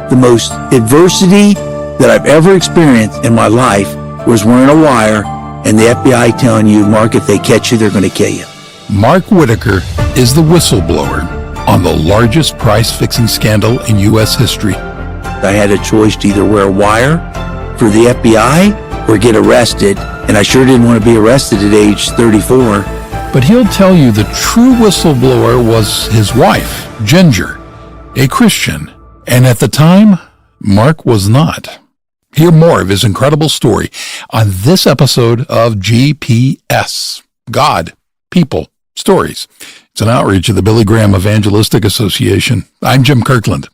The most adversity that I've ever experienced in my life was wearing a wire and the FBI telling you, Mark, if they catch you, they're going to kill you. Mark Whitaker is the whistleblower on the largest price-fixing scandal in U.S. history. I had a choice to either wear a wire for the FBI or get arrested, and I sure didn't want to be arrested at age 34. But he'll tell you the true whistleblower was his wife, Ginger, a Christian, and at the time, Mark was not. Hear more of his incredible story on this episode of GPS, God, People, Stories. It's an outreach of the Billy Graham Evangelistic Association. I'm Jim Kirkland.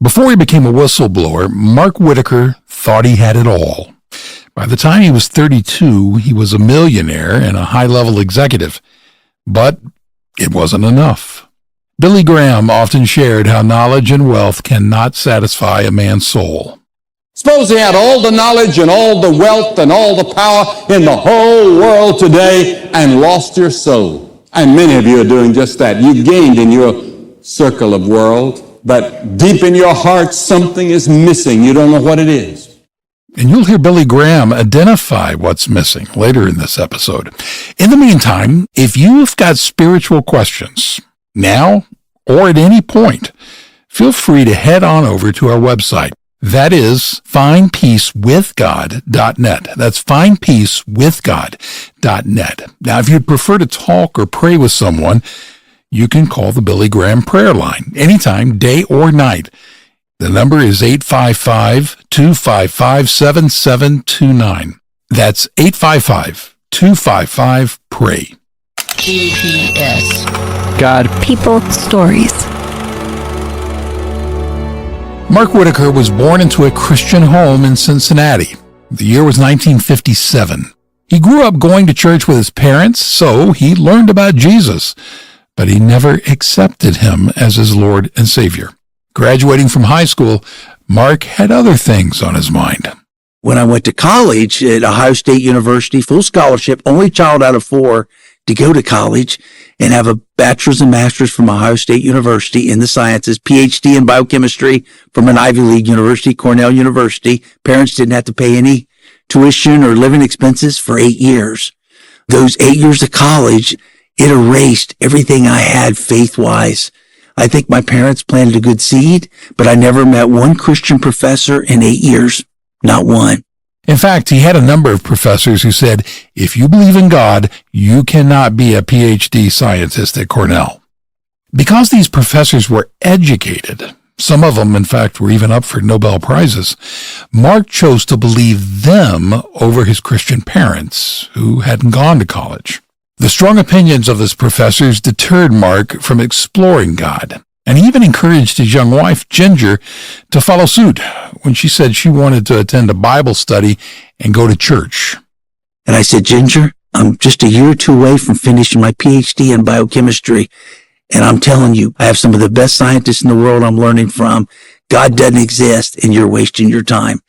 Before he became a whistleblower, Mark Whitaker thought he had it all. By the time he was 32, he was a millionaire and a high-level executive. But it wasn't enough. Billy Graham often shared how knowledge and wealth cannot satisfy a man's soul. Suppose he had all the knowledge and all the wealth and all the power in the whole world today and lost your soul. And many of you are doing just that. You've gained in your circle of world, but deep in your heart, something is missing. You don't know what it is. And you'll hear Billy Graham identify what's missing later in this episode. In the meantime, if you've got spiritual questions, now or at any point, feel free to head on over to our website. That is findpeacewithgod.net. That's findpeacewithgod.net. Now, if you'd prefer to talk or pray with someone, you can call the Billy Graham prayer line anytime, day or night. The number is 855-255-7729. That's 855-255-PRAY. GPS. God, People, Stories. Mark Whitaker was born into a Christian home in Cincinnati. The year was 1957. He grew up going to church with his parents, so he learned about Jesus, but he never accepted him as his Lord and Savior. Graduating from high school, Mark had other things on his mind. When I went to college at Ohio State University, full scholarship, only child out of 4 to go to college and have a bachelor's and master's from Ohio State University in the sciences, PhD in biochemistry from an Ivy League university, Cornell University. Parents didn't have to pay any tuition or living expenses for 8 years. Those 8 years of college, it erased everything I had faith-wise. I think my parents planted a good seed, but I never met one Christian professor in 8 years. Not one. In fact, he had a number of professors who said, if you believe in God, you cannot be a PhD scientist at Cornell. Because these professors were educated, some of them, in fact, were even up for Nobel Prizes, Mark chose to believe them over his Christian parents, who hadn't gone to college. The strong opinions of his professors deterred Mark from exploring God, and he even encouraged his young wife, Ginger, to follow suit when she said she wanted to attend a Bible study and go to church. And I said, Ginger, I'm just a year or 2 away from finishing my PhD in biochemistry, and I'm telling you, I have some of the best scientists in the world I'm learning from. God doesn't exist, and you're wasting your time.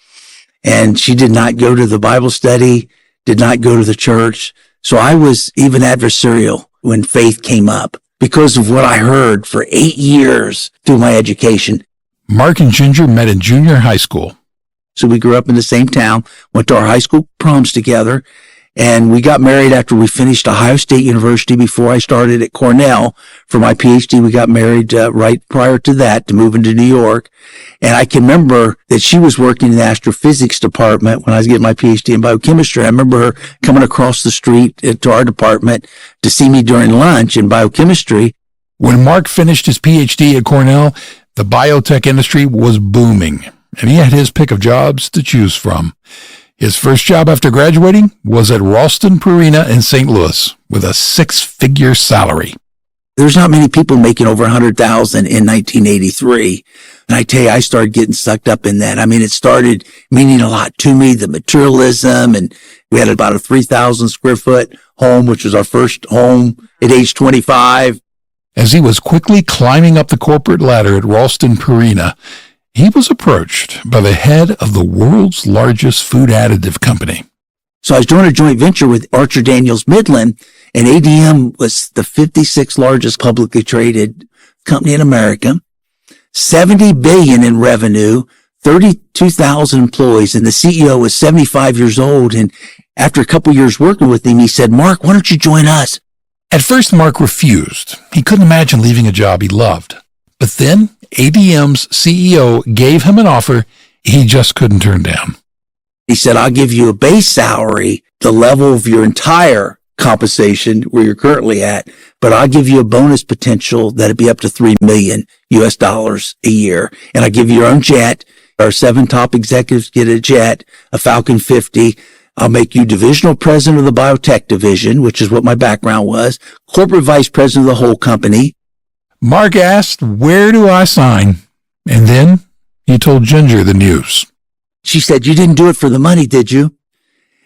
And she did not go to the Bible study, did not go to the church. So I was even adversarial when faith came up because of what I heard for 8 years through my education. Mark and Ginger met in junior high school. So we grew up in the same town, went to our high school proms together, and we got married after we finished Ohio State University. Before I started at Cornell for my PhD, we got married right prior to that to move into New York. And I can remember that she was working in the astrophysics department when I was getting my PhD in biochemistry. I remember her coming across the street to our department to see me during lunch in biochemistry. When Mark finished his PhD at Cornell, the biotech industry was booming, and he had his pick of jobs to choose from. His first job after graduating was at Ralston Purina in St. Louis with a 6-figure salary. There's not many people making over 100,000 in 1983. And I tell you, I started getting sucked up in that. I mean, it started meaning a lot to me, the materialism, and we had about a 3,000 square foot home, which was our first home at age 25. As he was quickly climbing up the corporate ladder at Ralston Purina, he was approached by the head of the world's largest food additive company. So I was doing a joint venture with Archer Daniels Midland, and ADM was the 56th largest publicly traded company in America. $70 billion in revenue, 32,000 employees, and the CEO was 75 years old. And after a couple years working with him, he said, Mark, why don't you join us? At first, Mark refused. He couldn't imagine leaving a job he loved. But then ADM's CEO gave him an offer he just couldn't turn down. He said, I'll give you a base salary, the level of your entire compensation where you're currently at, but I'll give you a bonus potential that'd be up to $3 million a year. And I'll give you your own jet. Our 7 top executives get a jet, a Falcon 50. I'll make you divisional president of the biotech division, which is what my background was, corporate vice president of the whole company. Mark asked, where do I sign? And then he told Ginger the news. She said, you didn't do it for the money, did you?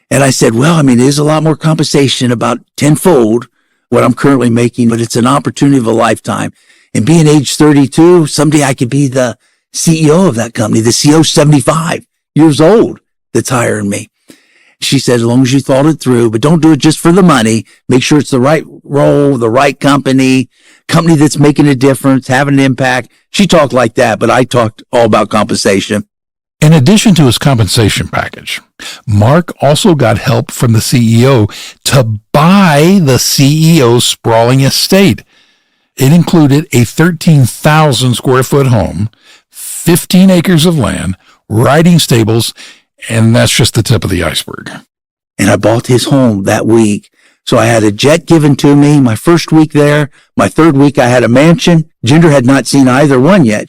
And I said, well, it is a lot more compensation, about tenfold what I'm currently making, but it's an opportunity of a lifetime. And being age 32, someday I could be the CEO of that company. The CEO's 75 years old that's hiring me. She said, as long as you thought it through, but don't do it just for the money. Make sure it's the right role, the right company that's making a difference, having an impact. She talked like that, but I talked all about compensation. In addition to his compensation package, Mark also got help from the CEO to buy the CEO's sprawling estate. It included a 13,000 square foot home, 15 acres of land, riding stables, and that's just the tip of the iceberg. And I bought his home that week. So I had a jet given to me my first week there. My third week, I had a mansion. Ginger had not seen either one yet.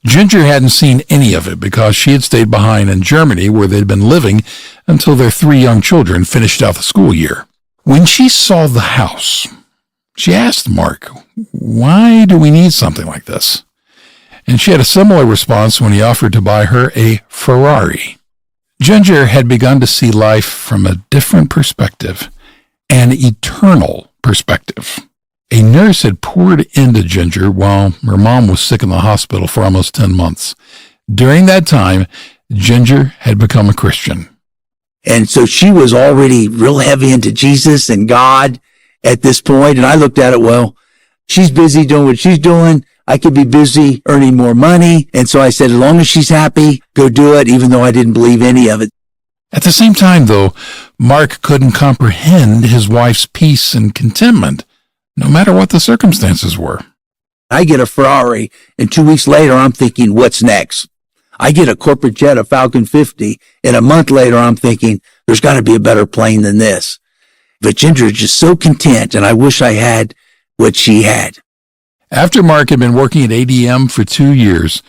Ginger hadn't seen any of it because she had stayed behind in Germany where they'd been living until their 3 young children finished out the school year. When she saw the house, she asked Mark, why do we need something like this? And she had a similar response when he offered to buy her a Ferrari. Ginger had begun to see life from a different perspective, an eternal perspective. A nurse had poured into Ginger while her mom was sick in the hospital for almost 10 months. During that time, Ginger had become a Christian. And so she was already real heavy into Jesus and God at this point. And I looked at it, well, she's busy doing what she's doing. I could be busy earning more money. And so I said, as long as she's happy, go do it, even though I didn't believe any of it. At the same time, though, Mark couldn't comprehend his wife's peace and contentment, no matter what the circumstances were. I get a Ferrari, and 2 weeks later, I'm thinking, what's next? I get a corporate jet, a Falcon 50, and a month later, I'm thinking, there's got to be a better plane than this. But Ginger is just so content, and I wish I had what she had. After Mark had been working at ADM for 2 years,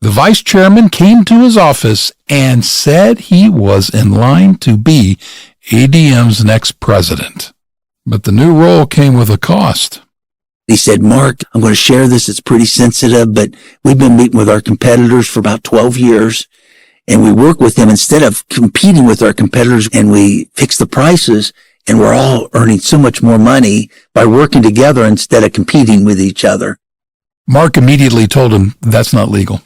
the vice chairman came to his office and said he was in line to be ADM's next president. But the new role came with a cost. He said, Mark, I'm going to share this. It's pretty sensitive, but we've been meeting with our competitors for about 12 years, and we work with them instead of competing with our competitors, and we fix the prices, and we're all earning so much more money by working together instead of competing with each other. Mark immediately told him that's not legal.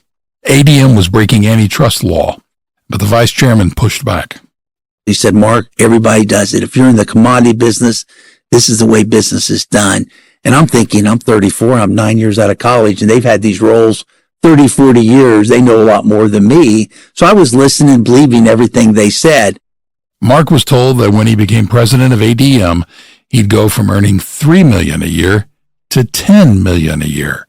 ADM was breaking antitrust law, but the vice chairman pushed back. He said, Mark, everybody does it. If you're in the commodity business, this is the way business is done. And I'm thinking, I'm 34, I'm 9 years out of college, and they've had these roles 30, 40 years. They know a lot more than me. So I was listening, believing everything they said. Mark was told that when he became president of ADM, he'd go from earning $3 million a year to $10 million a year.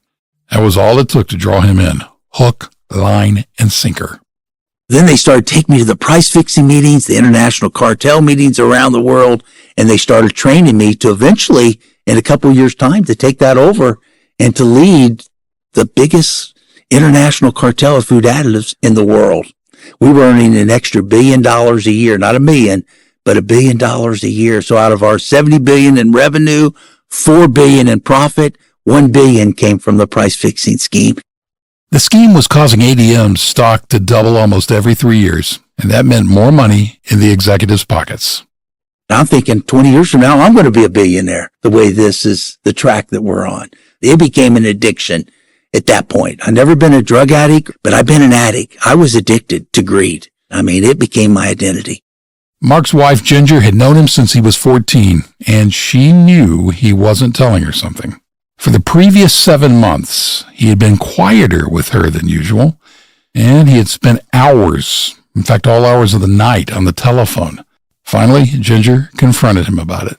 That was all it took to draw him in. Hook, line, and sinker. Then they started taking me to the price-fixing meetings, the international cartel meetings around the world, and they started training me to eventually, in a couple of years' time, to take that over and to lead the biggest international cartel of food additives in the world. We were earning an extra $1 billion a year, not $1 million, but $1 billion a year. So out of our $70 billion in revenue, $4 billion in profit, $1 billion came from the price-fixing scheme. The scheme was causing ADM's stock to double almost every 3 years, and that meant more money in the executives' pockets. I'm thinking 20 years from now, I'm going to be a billionaire, the way this is the track that we're on. It became an addiction at that point. I've never been a drug addict, but I've been an addict. I was addicted to greed. It became my identity. Mark's wife, Ginger, had known him since he was 14, and she knew he wasn't telling her something. For the previous 7 months, he had been quieter with her than usual, and he had spent hours, in fact, all hours of the night, on the telephone. Finally, Ginger confronted him about it.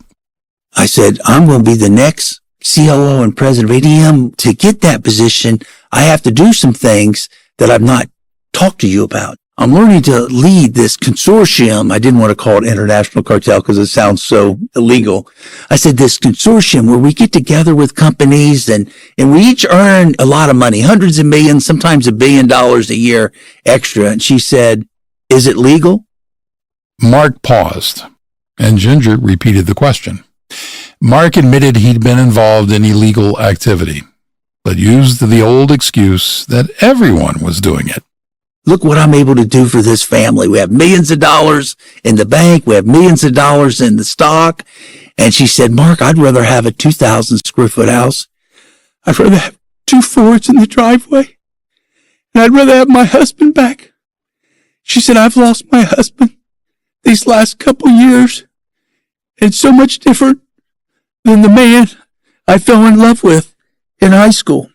I said, I'm going to be the next COO and president of ADM. To get that position, I have to do some things that I've not talked to you about. I'm learning to lead this consortium. I didn't want to call it international cartel because it sounds so illegal. I said this consortium where we get together with companies and we each earn a lot of money, hundreds of millions, sometimes $1 billion a year extra. And she said, is it legal? Mark paused, and Ginger repeated the question. Mark admitted he'd been involved in illegal activity, but used the old excuse that everyone was doing it. Look what I'm able to do for this family. We have millions of dollars in the bank. We have millions of dollars in the stock. And she said, Mark, I'd rather have a 2,000 square foot house. I'd rather have 2 Fords in the driveway. And I'd rather have my husband back. She said, I've lost my husband these last couple years. It's so much different than the man I fell in love with in high school.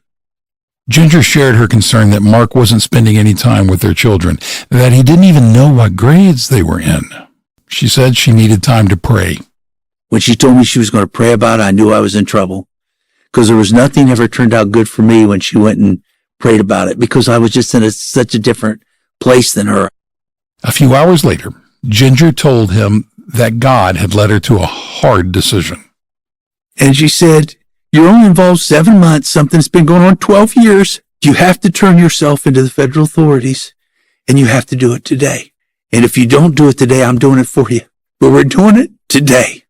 Ginger shared her concern that Mark wasn't spending any time with their children, that he didn't even know what grades they were in. She said she needed time to pray. When she told me she was going to pray about it, I knew I was in trouble because there was nothing ever turned out good for me when she went and prayed about it because I was just in such a different place than her. A few hours later, Ginger told him that God had led her to a hard decision. And she said, you're only involved 7 months, something that's been going on 12 years. You have to turn yourself into the federal authorities, and you have to do it today. And if you don't do it today, I'm doing it for you. But we're doing it today.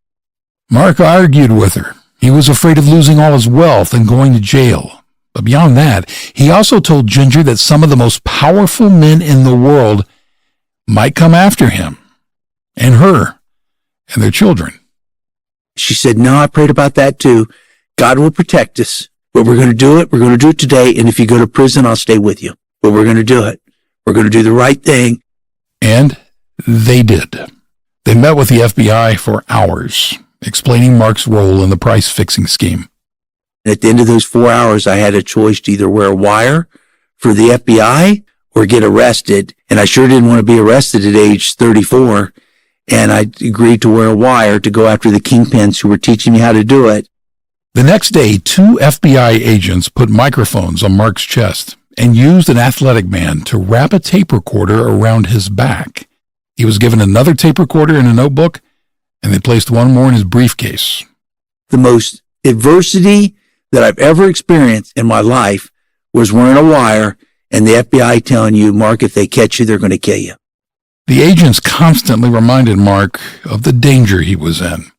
Mark argued with her. He was afraid of losing all his wealth and going to jail. But beyond that, he also told Ginger that some of the most powerful men in the world might come after him and her and their children. She said, no, I prayed about that too. God will protect us, but we're going to do it. We're going to do it today. And if you go to prison, I'll stay with you, but we're going to do it. We're going to do the right thing. And they did. They met with the FBI for hours, explaining Mark's role in the price-fixing scheme. At the end of those 4 hours, I had a choice to either wear a wire for the FBI or get arrested. And I sure didn't want to be arrested at age 34. And I agreed to wear a wire to go after the kingpins who were teaching me how to do it. The next day, 2 FBI agents put microphones on Mark's chest and used an athletic band to wrap a tape recorder around his back. He was given another tape recorder and a notebook, and they placed one more in his briefcase. The most adversity that I've ever experienced in my life was wearing a wire and the FBI telling you, Mark, if they catch you, they're going to kill you. The agents constantly reminded Mark of the danger he was in.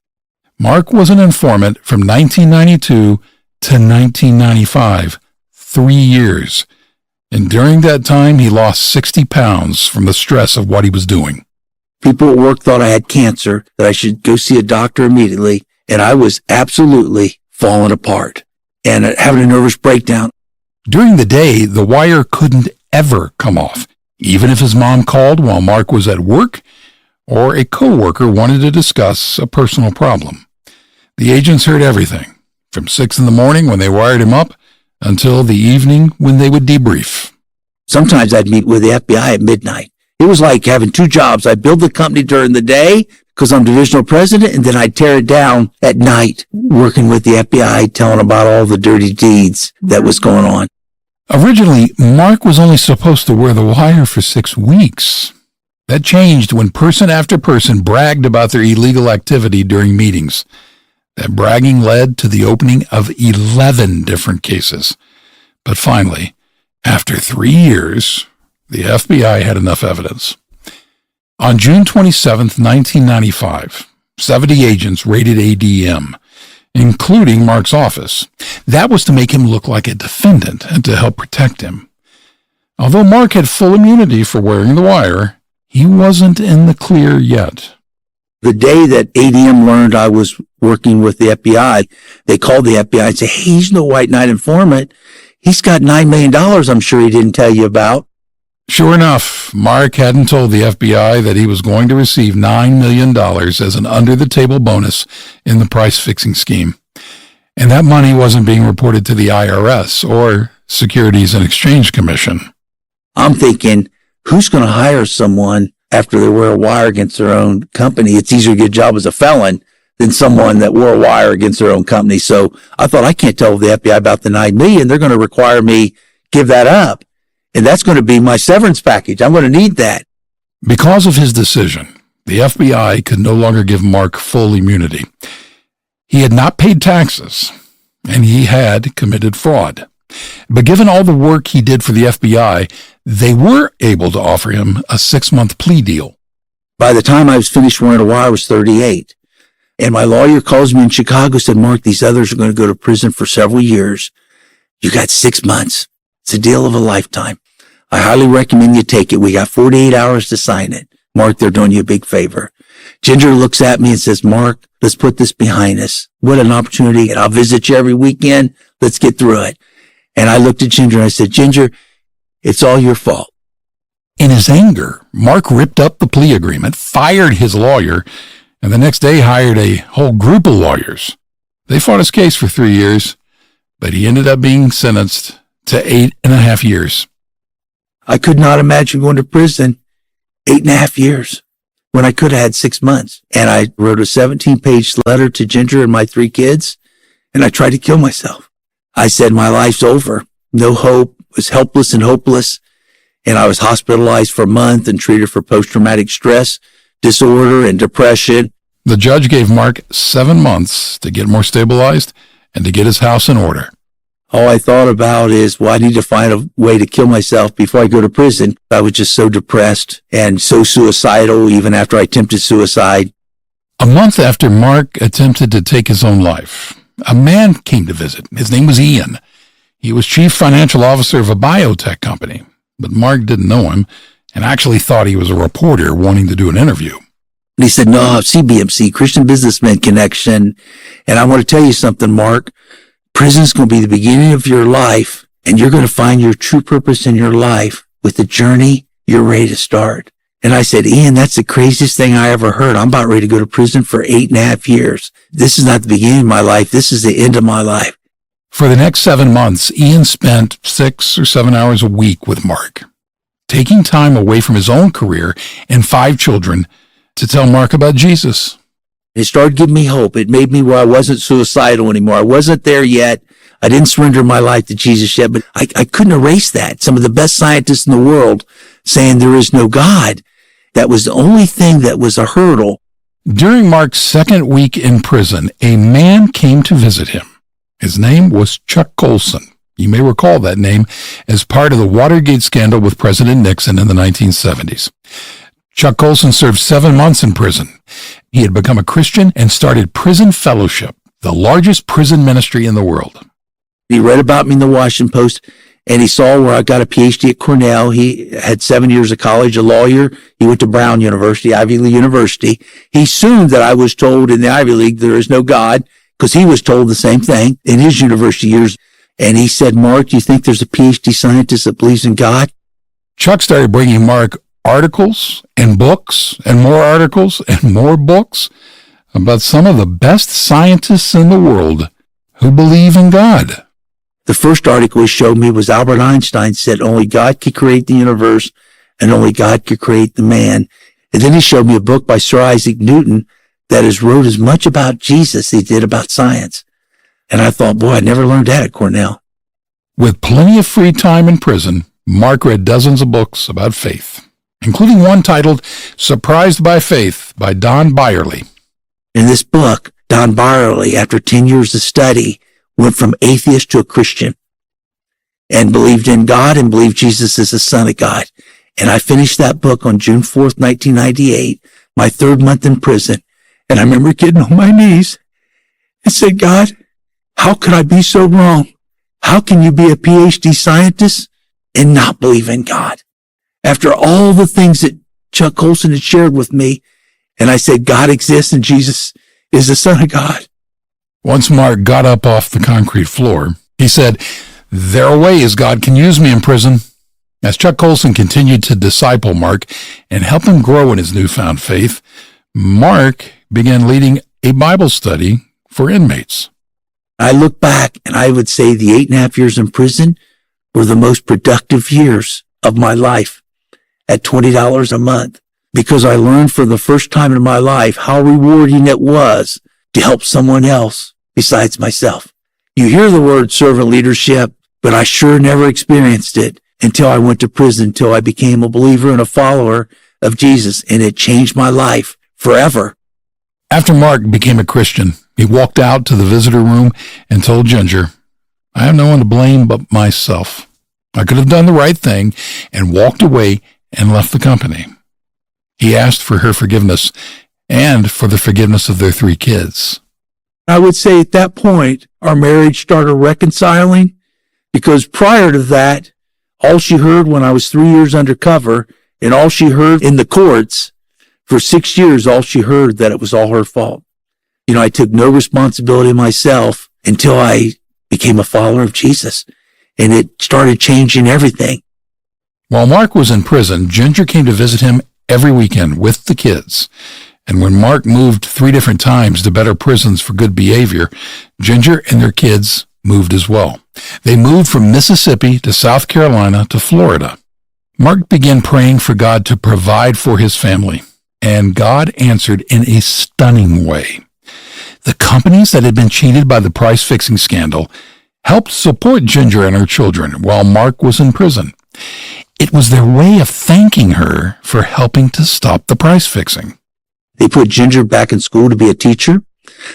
Mark was an informant from 1992 to 1995, 3 years. And during that time, he lost 60 pounds from the stress of what he was doing. People at work thought I had cancer, that I should go see a doctor immediately, and I was absolutely falling apart and having a nervous breakdown. During the day, the wire couldn't ever come off, even if his mom called while Mark was at work or a coworker wanted to discuss a personal problem. The agents heard everything, from 6 in the morning when they wired him up until the evening when they would debrief. Sometimes I'd meet with the FBI at midnight. It was like having 2 jobs. I'd build the company during the day because I'm divisional president, and then I'd tear it down at night, working with the FBI, telling about all the dirty deeds that was going on. Originally, Mark was only supposed to wear the wire for 6 weeks. That changed when person after person bragged about their illegal activity during meetings. That bragging led to the opening of 11 different cases. But finally, after 3 years, the FBI had enough evidence. On June 27, 1995, 70 agents raided ADM, including Mark's office. That was to make him look like a defendant and to help protect him. Although Mark had full immunity for wearing the wire, he wasn't in the clear yet. The day that ADM learned I was working with the FBI, they called the FBI and said, hey, he's no white knight informant. He's got $9 million I'm sure he didn't tell you about. Sure enough, Mark hadn't told the FBI that he was going to receive $9 million as an under-the-table bonus in the price-fixing scheme. And that money wasn't being reported to the IRS or Securities and Exchange Commission. I'm thinking, who's going to hire someone after they wear a wire against their own company? It's easier to get a job as a felon than someone that wore a wire against their own company. So I thought, I can't tell the FBI about the $9 million. They're going to require me give that up. And that's going to be my severance package. I'm going to need that. Because of his decision, the FBI could no longer give Mark full immunity. He had not paid taxes, and he had committed fraud. But given all the work he did for the FBI, they were able to offer him a 6-month plea deal. By the time I was finished wearing a wire, I was 38. And my lawyer calls me in Chicago, said, Mark, these others are going to go to prison for several years. You got 6 months. It's a deal of a lifetime. I highly recommend you take it. We got 48 hours to sign it. Mark, they're doing you a big favor. Ginger looks at me and says, Mark, let's put this behind us. What an opportunity. And I'll visit you every weekend. Let's get through it. And I looked at Ginger and I said, Ginger, it's all your fault. In his anger, Mark ripped up the plea agreement, fired his lawyer, and the next day hired a whole group of lawyers. They fought his case for 3 years, but he ended up being sentenced to 8.5 years. I could not imagine going to prison 8.5 years when I could have had 6 months. And I wrote a 17-page letter to Ginger and my 3 kids, and I tried to kill myself. I said, my life's over. No hope. Was helpless and hopeless. And I was hospitalized for a month and treated for post-traumatic stress disorder and depression. The judge gave Mark 7 months to get more stabilized and to get his house in order. All I thought about is, well, I need to find a way to kill myself before I go to prison. I was just so depressed and so suicidal even after I attempted suicide. A month after Mark attempted to take his own life, a man came to visit. His name was Ian. He was chief financial officer of a biotech company, but Mark didn't know him and actually thought he was a reporter wanting to do an interview. And he said, no, CBMC, Christian Businessman Connection. And I want to tell you something, Mark. Prison's going to be the beginning of your life, and you're going to find your true purpose in your life with the journey you're ready to start. And I said, Ian, that's the craziest thing I ever heard. I'm about ready to go to prison for 8.5 years. This is not the beginning of my life. This is the end of my life. For the next 7 months, Ian spent 6 or 7 hours a week with Mark, taking time away from his own career and 5 children to tell Mark about Jesus. It started giving me hope. It made me where I wasn't suicidal anymore. I wasn't there yet. I didn't surrender my life to Jesus yet, but I couldn't erase that. Some of the best scientists in the world saying there is no God. That was the only thing that was a hurdle. During Mark's second week in prison, a man came to visit him. His name was Chuck Colson. You may recall that name as part of the Watergate scandal with President Nixon in the 1970s. Chuck Colson served 7 months in prison. He had become a Christian and started Prison Fellowship, the largest prison ministry in the world. He read about me in the Washington Post, and he saw where I got a PhD at Cornell. He had 7 years of college, a lawyer. He went to Brown University, Ivy League University. He assumed that I was told in the Ivy League there is no God, because he was told the same thing in his university years. And he said, Mark, do you think there's a PhD scientist that believes in God? Chuck started bringing Mark articles and books and more articles and more books about some of the best scientists in the world who believe in God. The first article he showed me was Albert Einstein said only God could create the universe and only God could create the man. And then he showed me a book by Sir Isaac Newton that has wrote as much about Jesus as he did about science. And I thought, boy, I never learned that at Cornell. With plenty of free time in prison, Mark read dozens of books about faith, including one titled Surprised by Faith by Don Byerly. In this book, Don Byerly, after 10 years of study, went from atheist to a Christian and believed in God and believed Jesus is the Son of God. And I finished that book on June 4th, 1998, my 3rd month in prison. And I remember getting on my knees and said, God, how could I be so wrong? How can you be a PhD scientist and not believe in God? After all the things that Chuck Colson had shared with me, and I said, God exists and Jesus is the Son of God. Once Mark got up off the concrete floor, he said, there are ways God can use me in prison. As Chuck Colson continued to disciple Mark and help him grow in his newfound faith, Mark began leading a Bible study for inmates. I look back and I would say the 8.5 years in prison were the most productive years of my life at $20 a month, because I learned for the first time in my life how rewarding it was to help someone else besides myself. You hear the word servant leadership, but I sure never experienced it until I went to prison, until I became a believer and a follower of Jesus, and it changed my life forever. After Mark became a Christian, he walked out to the visitor room and told Ginger, "I have no one to blame but myself. I could have done the right thing," and walked away and left the company. He asked for her forgiveness and for the forgiveness of their 3 kids. I would say at that point, our marriage started reconciling, because prior to that, all she heard when I was 3 years undercover, and all she heard in the courts for 6 years, all she heard that it was all her fault. I took no responsibility myself until I became a follower of Jesus, and it started changing everything. While Mark was in prison, Ginger came to visit him every weekend with the kids. And when Mark moved 3 different times to better prisons for good behavior, Ginger and their kids moved as well. They moved from Mississippi to South Carolina to Florida. Mark began praying for God to provide for his family, and God answered in a stunning way. The companies that had been cheated by the price-fixing scandal helped support Ginger and her children while Mark was in prison. It was their way of thanking her for helping to stop the price-fixing. They put Ginger back in school to be a teacher.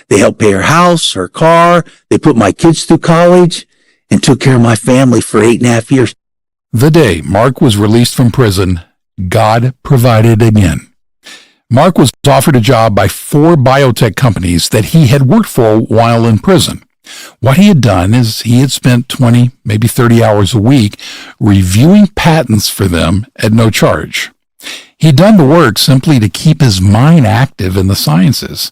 They helped pay her house, her car. They put my kids through college and took care of my family for 8.5 years. The day Mark was released from prison, God provided again. Mark was offered a job by 4 biotech companies that he had worked for while in prison. What he had done is he had spent 20, maybe 30 hours a week reviewing patents for them at no charge. He'd done the work simply to keep his mind active in the sciences.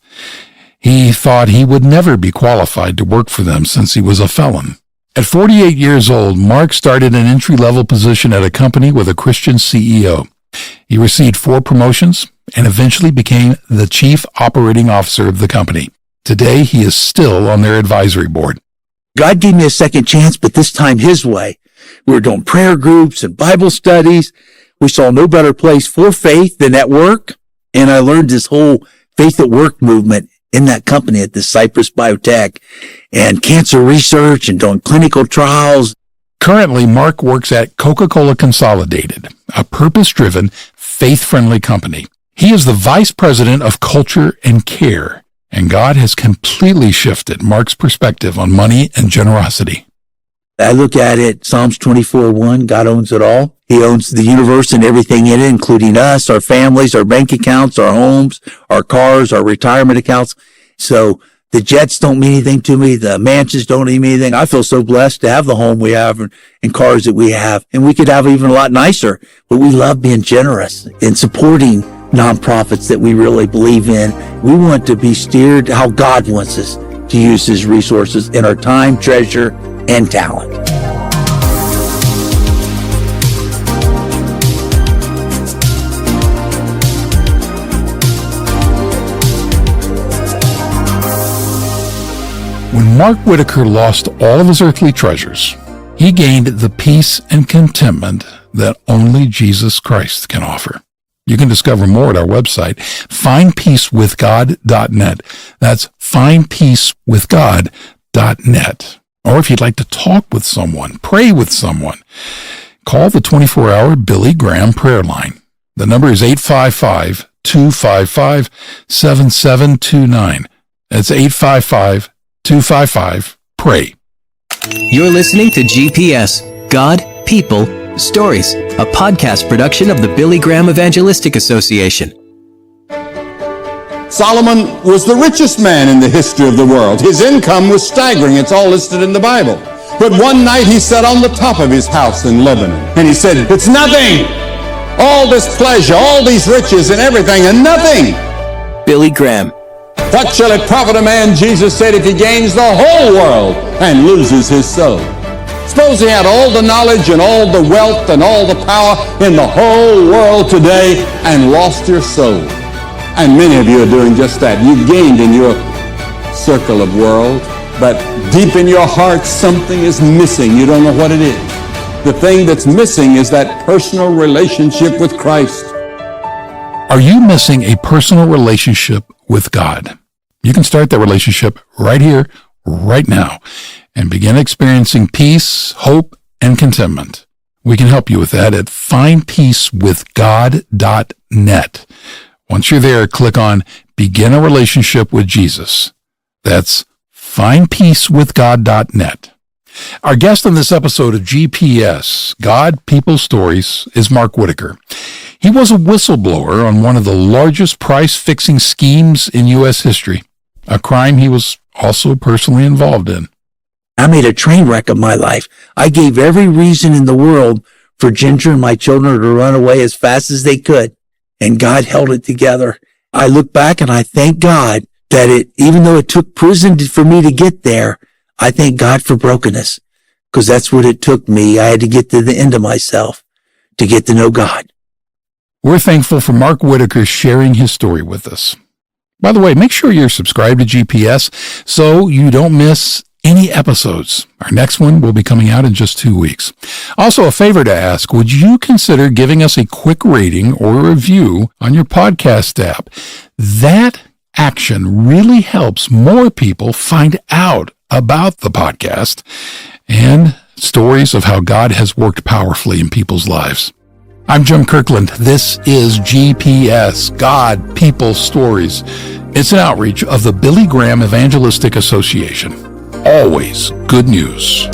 He thought he would never be qualified to work for them since he was a felon. At 48 years old, Mark started an entry-level position at a company with a Christian CEO. He received 4 promotions and eventually became the chief operating officer of the company. Today, he is still on their advisory board. God gave me a second chance, but this time his way. We were doing prayer groups and Bible studies. We saw no better place for faith than at work. And I learned this whole faith at work movement in that company at the Cypress Biotech, and cancer research and doing clinical trials. Currently, Mark works at Coca-Cola Consolidated, a purpose-driven, faith-friendly company. He is the vice president of culture and care, and God has completely shifted Mark's perspective on money and generosity. I look at it, Psalms 24:1, God owns it all. He owns the universe and everything in it, including us, our families, our bank accounts, our homes, our cars, our retirement accounts. So the jets don't mean anything to me. The mansions don't mean anything. I feel so blessed to have the home we have and cars that we have. And we could have even a lot nicer, but we love being generous and supporting nonprofits that we really believe in. We want to be steered how God wants us to use his resources in our time, treasure, and talent. When Mark Whitaker lost all of his earthly treasures, he gained the peace and contentment that only Jesus Christ can offer. You can discover more at our website, findpeacewithgod.net. That's findpeacewithgod.net. Or if you'd like to talk with someone, pray with someone, call the 24-hour Billy Graham prayer line. The number is 855-255-7729. That's 855-255-PRAY. You're listening to GPS, God, People, Stories, a podcast production of the Billy Graham Evangelistic Association. Solomon was the richest man in the history of the world. His income was staggering. It's all listed in the Bible. But one night he sat on the top of his house in Lebanon, and he said, "It's nothing. All this pleasure, all these riches and everything, and nothing." Billy Graham. What shall it profit a man, Jesus said, if he gains the whole world and loses his soul? Suppose he had all the knowledge and all the wealth and all the power in the whole world today and lost your soul. And many of you are doing just that. You've gained in your circle of world but deep in your heart, something is missing. You don't know what it is. The thing that's missing is that personal relationship with Christ. Are you missing a personal relationship with God? You can start that relationship right here, right now, and begin experiencing peace, hope, and contentment. We can help you with that at findpeacewithgod.net. Once you're there, click on Begin a Relationship with Jesus. That's findpeacewithgod.net. Our guest on this episode of GPS, God, People, Stories, is Mark Whitaker. He was a whistleblower on one of the largest price-fixing schemes in U.S. history, a crime he was also personally involved in. I made a train wreck of my life. I gave every reason in the world for Ginger and my children to run away as fast as they could, and God held it together. I look back and I thank God that even though it took prison for me to get there, I thank God for brokenness, because that's what it took me. I had to get to the end of myself to get to know God. We're thankful for Mark Whitaker sharing his story with us. By the way, make sure you're subscribed to GPS so you don't miss any episodes. Our next one will be coming out in just 2 weeks. Also, a favor to ask, would you consider giving us a quick rating or a review on your podcast app? That action really helps more people find out about the podcast and stories of how God has worked powerfully in people's lives. I'm Jim Kirkland. This is GPS, God, People, Stories. It's an outreach of the Billy Graham Evangelistic Association. Always good news.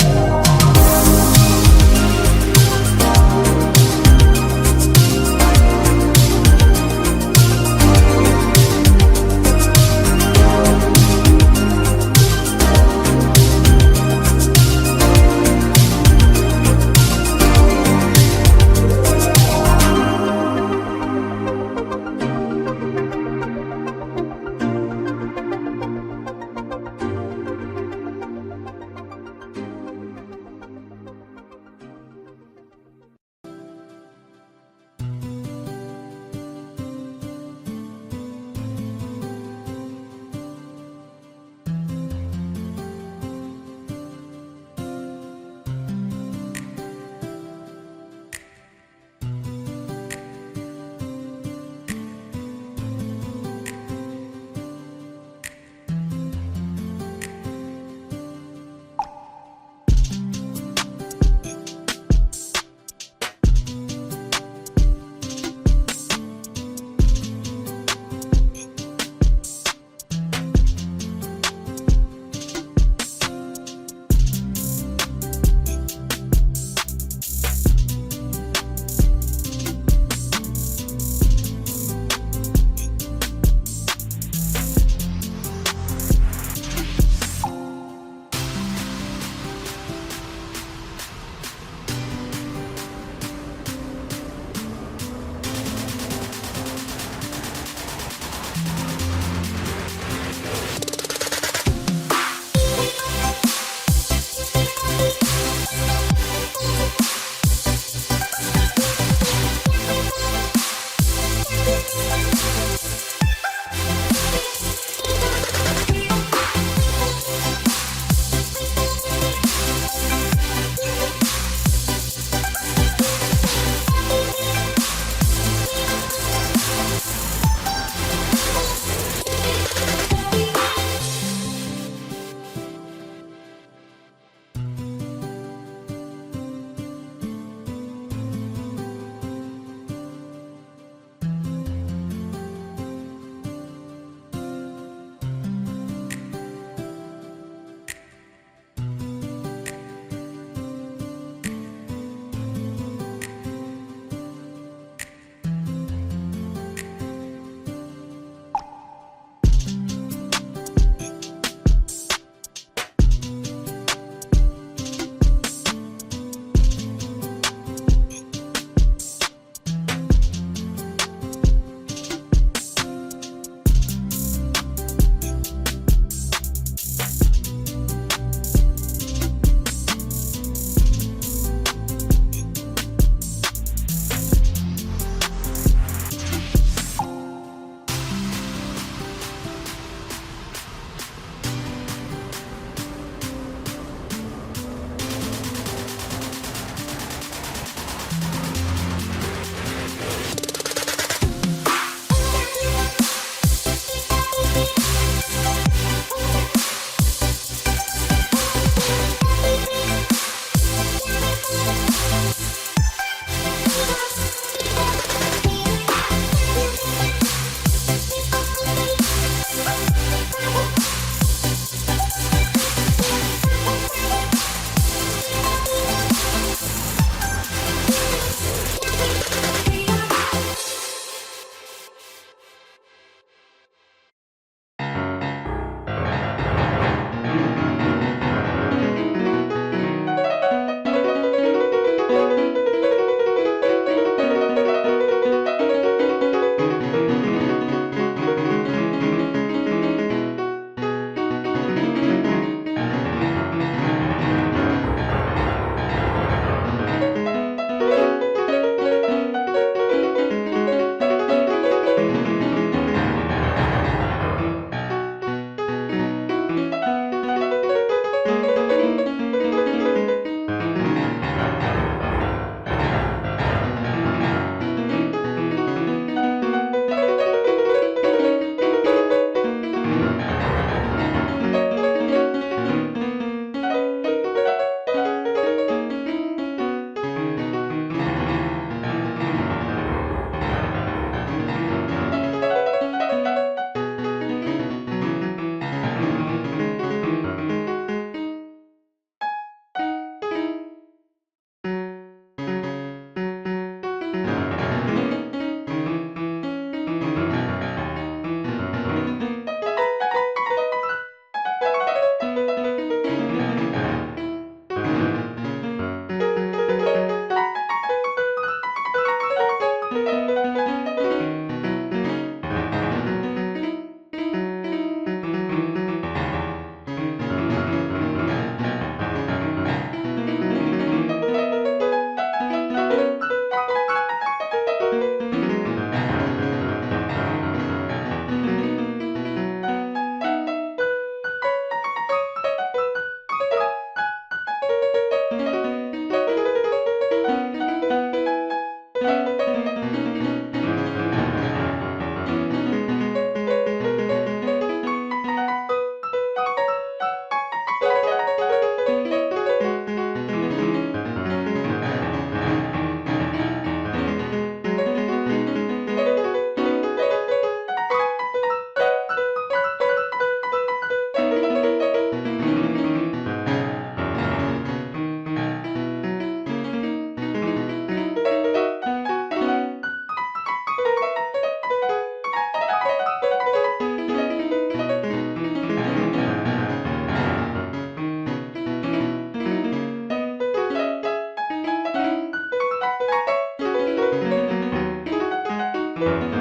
you.